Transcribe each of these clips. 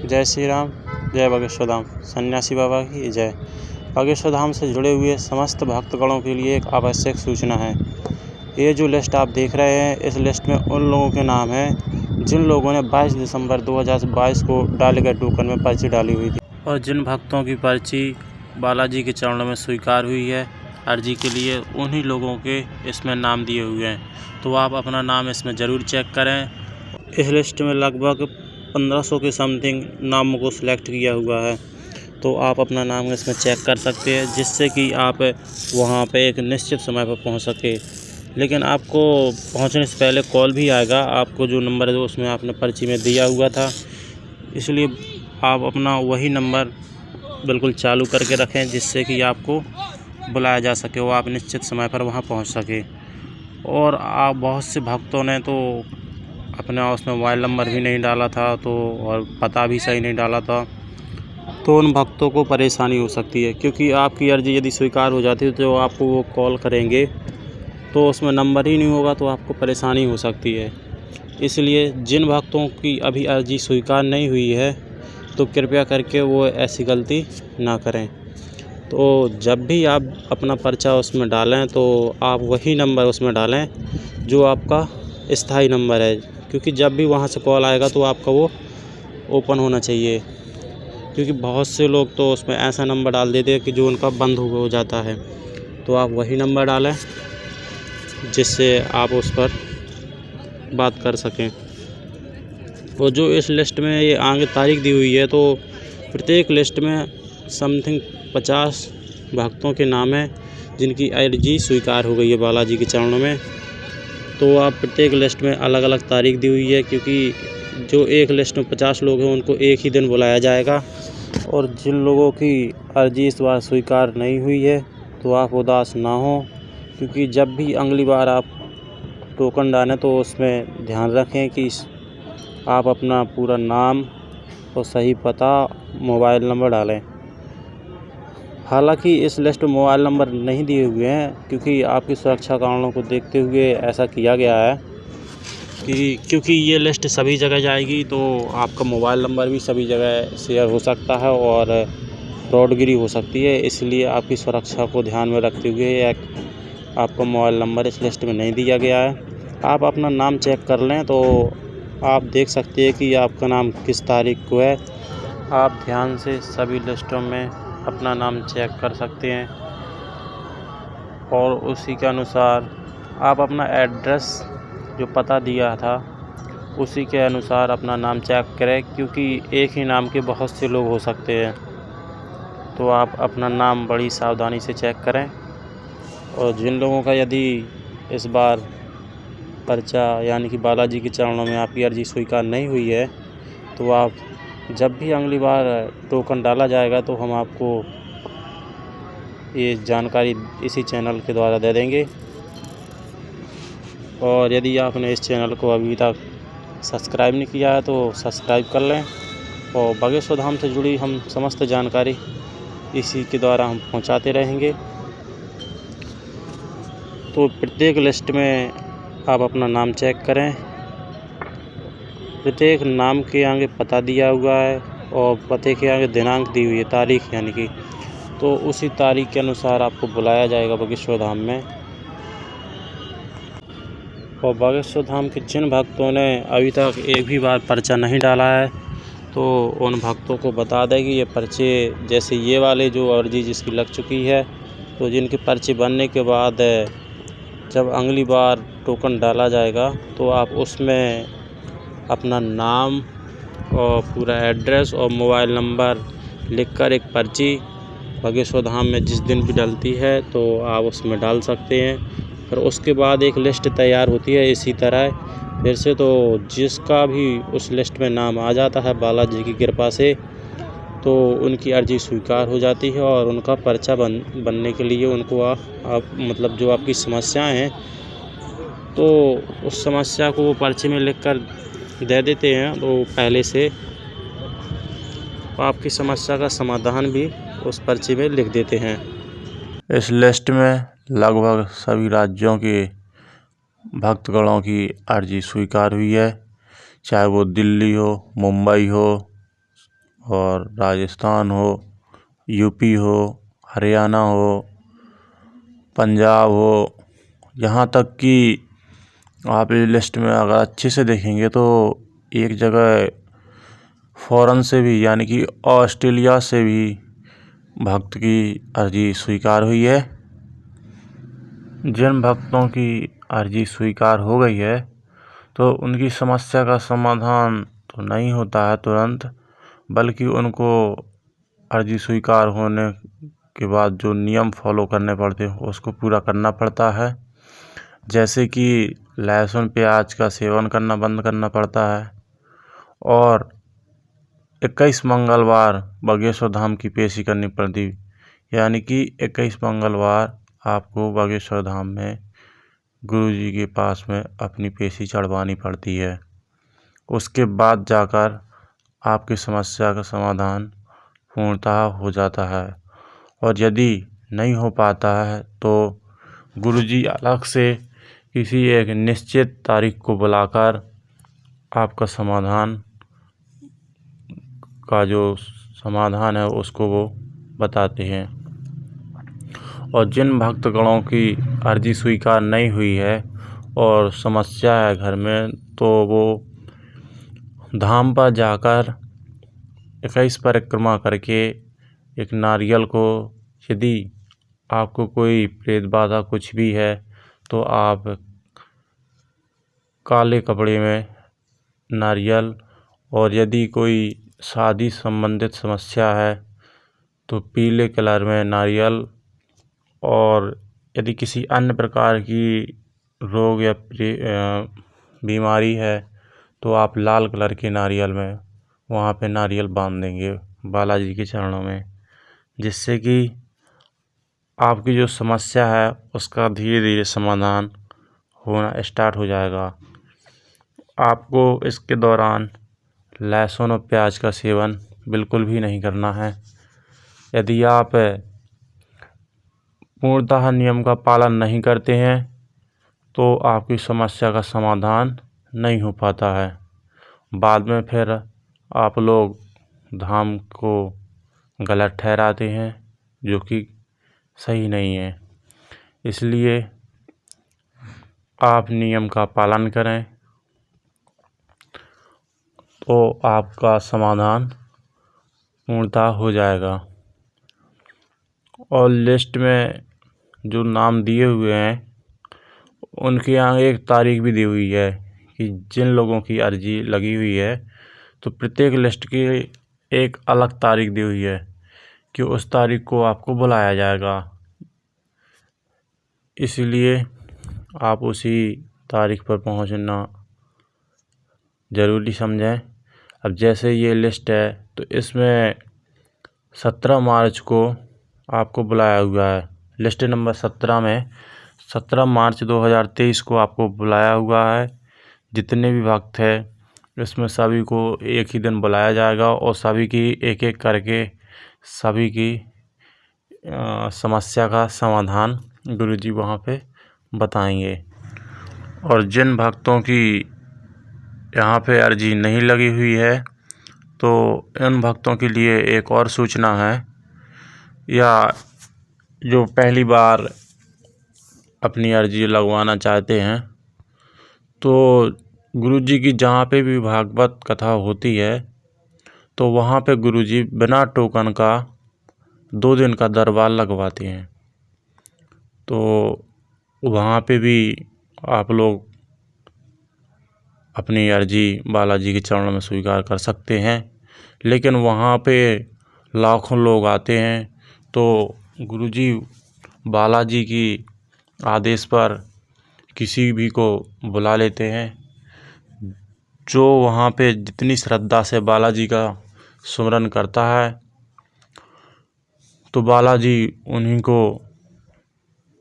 जय श्री राम, जय बागेश्वर धाम। सन्यासी बाबा की जय। बागेश्वर धाम से जुड़े हुए समस्त भक्तगणों के लिए एक आवश्यक सूचना है। ये जो लिस्ट आप देख रहे हैं, इस लिस्ट में उन लोगों के नाम हैं जिन लोगों ने 22 दिसंबर 2022 को डाले गए टोकन में पर्ची डाली हुई थी और जिन भक्तों की पर्ची बालाजी के चरणों में स्वीकार हुई है अर्जी के लिए, उन्हीं लोगों के इसमें नाम दिए हुए हैं। तो आप अपना नाम इसमें ज़रूर चेक करें। इस लिस्ट में लगभग 1500 के समथिंग नामों को सिलेक्ट किया हुआ है, तो आप अपना नाम इसमें चेक कर सकते हैं, जिससे कि आप वहां पे एक निश्चित समय पर पहुंच सके। लेकिन आपको पहुंचने से पहले कॉल भी आएगा। आपको जो नंबर है उसमें आपने पर्ची में दिया हुआ था, इसलिए आप अपना वही नंबर बिल्कुल चालू करके रखें, जिससे कि आपको बुलाया जा सके और आप निश्चित समय पर वहां पहुंच सके। और आप बहुत से भक्तों ने तो अपने उसमें मोबाइल नंबर भी नहीं डाला था, तो और पता भी सही नहीं डाला था, तो उन भक्तों को परेशानी हो सकती है। क्योंकि आपकी अर्जी यदि स्वीकार हो जाती है तो आपको वो कॉल करेंगे, तो उसमें नंबर ही नहीं होगा, तो आपको परेशानी हो सकती है। इसलिए जिन भक्तों की अभी अर्जी स्वीकार नहीं हुई है, तो कृपया करके वो ऐसी गलती ना करें। तो जब भी आप अपना पर्चा उसमें डालें, तो आप वही नंबर उसमें डालें जो आपका स्थायी नंबर है, क्योंकि जब भी वहाँ से कॉल आएगा तो आपका वो ओपन होना चाहिए। क्योंकि बहुत से लोग तो उसमें ऐसा नंबर डाल देते हैं कि जो उनका बंद हो जाता है, तो आप वही नंबर डालें जिससे आप उस पर बात कर सकें। और जो इस लिस्ट में ये आगे तारीख दी हुई है, तो प्रत्येक लिस्ट में समथिंग 50 भक्तों के नाम हैं जिनकी अर्जी स्वीकार हो गई है बालाजी के चरणों में। तो आप प्रत्येक लिस्ट में अलग अलग तारीख दी हुई है, क्योंकि जो एक लिस्ट में 50 लोग हैं उनको एक ही दिन बुलाया जाएगा। और जिन लोगों की अर्जी इस बार स्वीकार नहीं हुई है, तो आप उदास ना हो, क्योंकि जब भी अगली बार आप टोकन डालें तो उसमें ध्यान रखें कि आप अपना पूरा नाम और सही पता, मोबाइल नंबर डालें। हालांकि इस लिस्ट में मोबाइल नंबर नहीं दिए हुए हैं, क्योंकि आपकी सुरक्षा कारणों को देखते हुए ऐसा किया गया है कि क्योंकि ये लिस्ट सभी जगह जाएगी, तो आपका मोबाइल नंबर भी सभी जगह शेयर हो सकता है और फ्रॉडगिरी हो सकती है। इसलिए आपकी सुरक्षा को ध्यान में रखते हुए आपका मोबाइल नंबर इस लिस्ट में नहीं दिया गया है। आप अपना नाम चेक कर लें, तो आप देख सकते हैं कि आपका नाम किस तारीख को है। आप ध्यान से सभी लिस्टों में अपना नाम चेक कर सकते हैं और उसी के अनुसार आप अपना एड्रेस जो पता दिया था उसी के अनुसार अपना नाम चेक करें, क्योंकि एक ही नाम के बहुत से लोग हो सकते हैं। तो आप अपना नाम बड़ी सावधानी से चेक करें। और जिन लोगों का यदि इस बार पर्चा यानी कि बालाजी के चरणों में आपकी अर्जी स्वीकार नहीं हुई है, तो आप जब भी अगली बार टोकन डाला जाएगा तो हम आपको ये जानकारी इसी चैनल के द्वारा दे देंगे। और यदि आपने इस चैनल को अभी तक सब्सक्राइब नहीं किया है तो सब्सक्राइब कर लें। और बागेश्वर धाम से जुड़ी हम समस्त जानकारी इसी के द्वारा हम पहुंचाते रहेंगे। तो प्रत्येक लिस्ट में आप अपना नाम चेक करें। प्रत्येक नाम के आगे पता दिया हुआ है और पते के आगे दिनांक दी हुई है, तारीख यानी कि, तो उसी तारीख के अनुसार आपको बुलाया जाएगा बागेश्वर धाम में। और बागेश्वर धाम के जिन भक्तों ने अभी तक एक भी बार पर्चा नहीं डाला है, तो उन भक्तों को बता दें कि ये पर्चे जैसे ये वाले जो अर्जी जिसकी लग चुकी है, तो जिनके पर्चे बनने के बाद जब अगली बार टोकन डाला जाएगा, तो आप उसमें अपना नाम और पूरा एड्रेस और मोबाइल नंबर लिखकर एक पर्ची बागेश्वर धाम में जिस दिन भी डलती है तो आप उसमें डाल सकते हैं। फिर उसके बाद एक लिस्ट तैयार होती है इसी तरह फिर से, तो जिसका भी उस लिस्ट में नाम आ जाता है बालाजी की कृपा से, तो उनकी अर्जी स्वीकार हो जाती है और उनका पर्चा बनने के लिए उनको आप मतलब जो आपकी समस्याएं हैं, तो उस समस्या को वो पर्चे में लिखकर दे देते हैं, तो पहले से आपकी समस्या का समाधान भी उस पर्ची में लिख देते हैं। इस लिस्ट में लगभग सभी राज्यों के भक्तगणों की अर्जी स्वीकार हुई है, चाहे वो दिल्ली हो, मुंबई हो, और राजस्थान हो, यूपी हो, हरियाणा हो, पंजाब हो, यहाँ तक कि आप इस लिस्ट में अगर अच्छे से देखेंगे तो एक जगह फॉरेन से भी यानी कि ऑस्ट्रेलिया से भी भक्त की अर्जी स्वीकार हुई है। जिन भक्तों की अर्जी स्वीकार हो गई है तो उनकी समस्या का समाधान तो नहीं होता है तुरंत, बल्कि उनको अर्जी स्वीकार होने के बाद जो नियम फॉलो करने पड़ते हैं उसको पूरा करना पड़ता है। जैसे कि लहसुन प्याज का सेवन करना बंद करना पड़ता है और 21 मंगलवार बागेश्वर धाम की पेशी करनी पड़ती, यानी कि 21 मंगलवार आपको बागेश्वर धाम में गुरु जी के पास में अपनी पेशी चढ़वानी पड़ती है। उसके बाद जाकर आपकी समस्या का समाधान पूर्णतः हो जाता है। और यदि नहीं हो पाता है तो गुरु जी अलग से किसी एक निश्चित तारीख को बुलाकर आपका समाधान का जो समाधान है उसको वो बताते हैं। और जिन भक्तगणों की अर्जी स्वीकार नहीं हुई है और समस्या है घर में, तो वो धाम पर जाकर 21 परिक्रमा करके एक नारियल को, यदि आपको कोई प्रेत बाधा कुछ भी है तो आप काले कपड़े में नारियल, और यदि कोई शादी संबंधित समस्या है तो पीले कलर में नारियल, और यदि किसी अन्य प्रकार की रोग या बीमारी है तो आप लाल कलर के नारियल में वहाँ पे नारियल बांध देंगे बालाजी के चरणों में, जिससे कि आपकी जो समस्या है उसका धीरे धीरे समाधान होना स्टार्ट हो जाएगा। आपको इसके दौरान लहसुन और प्याज का सेवन बिल्कुल भी नहीं करना है। यदि आप पूर्णतः नियम का पालन नहीं करते हैं तो आपकी समस्या का समाधान नहीं हो पाता है। बाद में फिर आप लोग धाम को गलत ठहराते हैं, जो कि सही नहीं है। इसलिए आप नियम का पालन करें तो आपका समाधान पूर्णतः हो जाएगा। और लिस्ट में जो नाम दिए हुए हैं उनके यहाँ एक तारीख भी दी हुई है कि जिन लोगों की अर्जी लगी हुई है तो प्रत्येक लिस्ट की एक अलग तारीख दी हुई है कि उस तारीख को आपको बुलाया जाएगा। इसलिए आप उसी तारीख पर पहुंचना ज़रूरी समझें। अब जैसे ये लिस्ट है तो इसमें 17 मार्च को आपको बुलाया हुआ है। लिस्ट नंबर 17 में 17 मार्च 2023 को आपको बुलाया हुआ है। जितने भी भक्त हैं इसमें सभी को एक ही दिन बुलाया जाएगा और सभी की एक एक करके सभी की समस्या का समाधान गुरुजी वहाँ पे बताएंगे। और जिन भक्तों की यहाँ पे अर्जी नहीं लगी हुई है तो इन भक्तों के लिए एक और सूचना है, या जो पहली बार अपनी अर्जी लगवाना चाहते हैं तो गुरुजी की जहाँ पे भी भागवत कथा होती है तो वहाँ पे गुरुजी बिना टोकन का 2 दिन का दरबार लगवाते हैं। तो वहाँ पे भी आप लोग अपनी अर्जी बालाजी के चरणों में स्वीकार कर सकते हैं। लेकिन वहाँ पे लाखों लोग आते हैं तो गुरुजी बालाजी की आदेश पर किसी भी को बुला लेते हैं। जो वहाँ पे जितनी श्रद्धा से बालाजी का सुमिरन करता है तो बालाजी उन्हीं को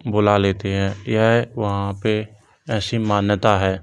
बुला लेते हैं। यह वहाँ पे ऐसी मान्यता है।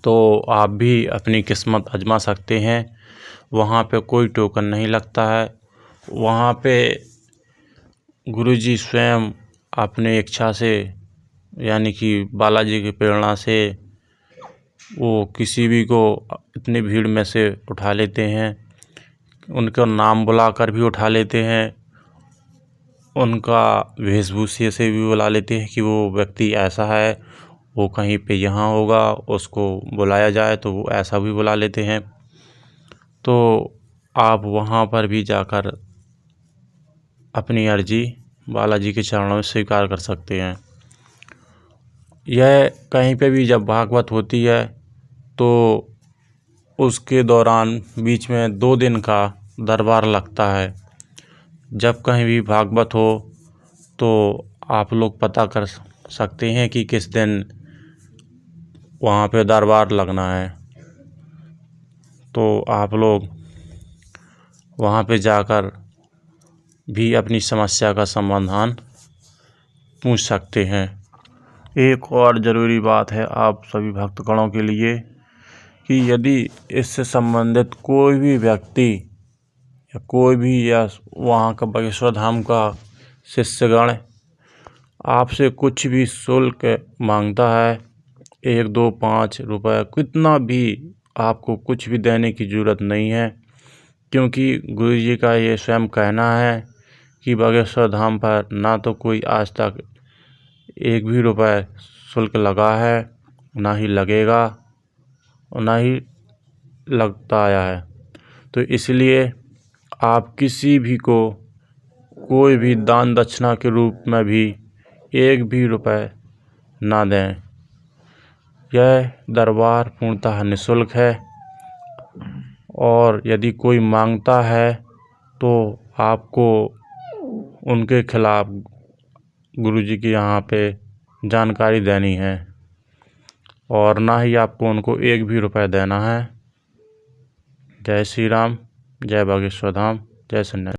तो आप भी अपनी किस्मत आजमा सकते हैं। वहाँ पे कोई टोकन नहीं लगता है। वहाँ पे गुरुजी स्वयं अपने इच्छा से, यानी कि बालाजी की प्रेरणा से, वो किसी भी को इतनी भीड़ में से उठा लेते हैं उनका नाम बुलाकर भी उठा लेते हैं, उनका वेशभूषे से भी बुला लेते हैं कि वो व्यक्ति ऐसा है, वो कहीं पे यहाँ होगा, उसको बुलाया जाए तो वो ऐसा भी बुला लेते हैं। तो आप वहाँ पर भी जाकर अपनी अर्जी बालाजी के चरणों में स्वीकार कर सकते हैं। यह कहीं पे भी जब भागवत होती है तो उसके दौरान बीच में 2 दिन का दरबार लगता है। जब कहीं भी भागवत हो तो आप लोग पता कर सकते हैं कि किस दिन वहाँ पे दरबार लगना है, तो आप लोग वहाँ पे जाकर भी अपनी समस्या का समाधान पूछ सकते हैं। एक और ज़रूरी बात है आप सभी भक्तगणों के लिए कि यदि इससे संबंधित कोई भी व्यक्ति या कोई भी या वहाँ का बागेश्वर धाम का शिष्यगण आपसे कुछ भी शुल्क मांगता है, 1, 2, 5 रुपये, कितना भी, आपको कुछ भी देने की ज़रूरत नहीं है, क्योंकि गुरु जी का ये स्वयं कहना है कि बागेश्वर धाम पर ना तो कोई आज तक 1 भी रुपये शुल्क लगा है, ना ही लगेगा और ना ही लगता आया है। तो इसलिए आप किसी भी को कोई भी दान दक्षिणा के रूप में भी 1 भी रुपये ना दें। यह दरबार पूर्णतः निःशुल्क है और यदि कोई मांगता है तो आपको उनके खिलाफ गुरुजी के यहाँ पे जानकारी देनी है और ना ही आपको उनको 1 भी रुपये देना है। जय श्री राम, जय बागेश्वर धाम, जय सन्यासी।